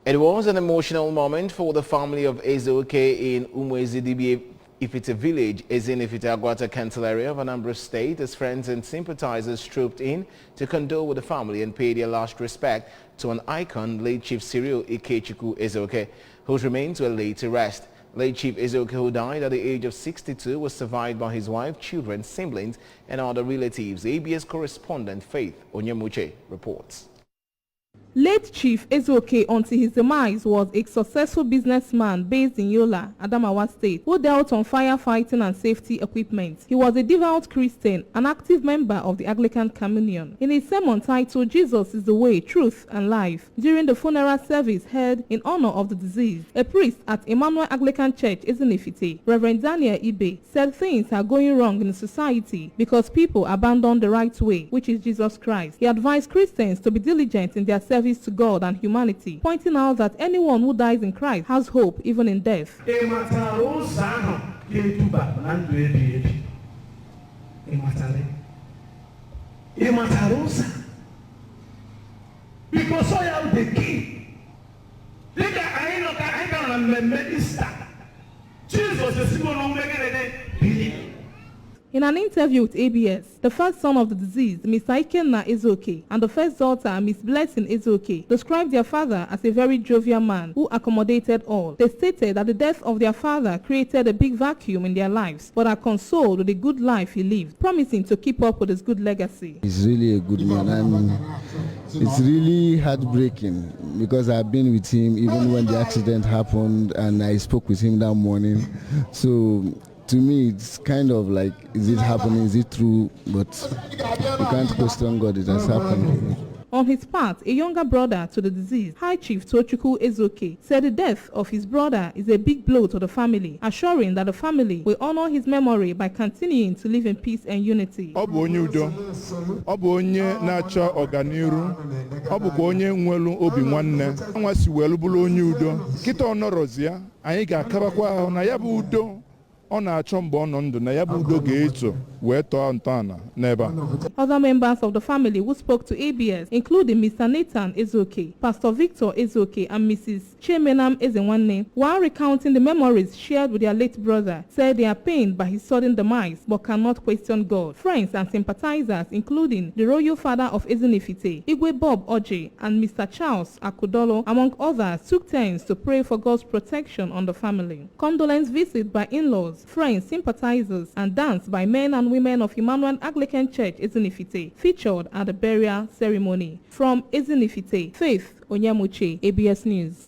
It was an emotional moment for the family of Ezeoke in Maazi Ezeoke village, Ezeoke Agwata Council area of Anambra State, as friends and sympathizers trooped in to condole with the family and pay their last respect to an icon, late Chief IYKE Ezeoke, whose remains were laid to rest. Late Chief Ezeoke, who died at the age of 62, was survived by his wife, children, siblings, and other relatives. ABS correspondent Faith Onyemuche reports. Late Chief Ezeoke, until his demise, was a successful businessman based in Yola, Adamawa State, who dealt on firefighting and safety equipment. He was a devout Christian, an active member of the Anglican Communion. In his sermon titled "Jesus is the Way, Truth and Life," during the funeral service held in honor of the deceased, a priest at Emmanuel Anglican Church, Ezeoke, Reverend Daniel Ibe, said things are going wrong in society because people abandon the right way, which is Jesus Christ. He advised Christians to be diligent in their service to God and humanity, pointing out that anyone who dies in Christ has hope even in death. Because I am the king. Jesus is going to In an interview with ABS, the first son of the deceased, Mr. IYKE Ezeoke, and the first daughter, Miss Blessing Ezeoke, described their father as a very jovial man who accommodated all. They stated that the death of their father created a big vacuum in their lives, but are consoled with the good life he lived, promising to keep up with his good legacy. He's really a good man. It's really heartbreaking because I've been with him even when the accident happened, and I spoke with him that morning. So to me, it's kind of like, is it happening? Is it true? But you can't question God. It has happened. On his part, a younger brother to the deceased, High Chief Tochukwu Ezeoke, said the death of his brother is a big blow to the family, assuring that the family will honor his memory by continuing to live in peace and unity. Other members of the family who spoke to ABS, including Mr. Nathan Ezeoke, Pastor Victor Ezeoke, and Mrs. Chemenam Ezewanne, while recounting the memories shared with their late brother, said they are pained by his sudden demise but cannot question God. Friends and sympathizers, including the royal father of Ezeoke, Igwe Bob Oji, and Mr. Charles Akudolo, among others, took turns to pray for God's protection on the family. Condolence visit by in-laws, friends, sympathizers, and dance by men and women of Emmanuel Anglican Church, Ezeoke, featured at the burial ceremony. From Ezeoke, Faith Onyemuche, ABS News.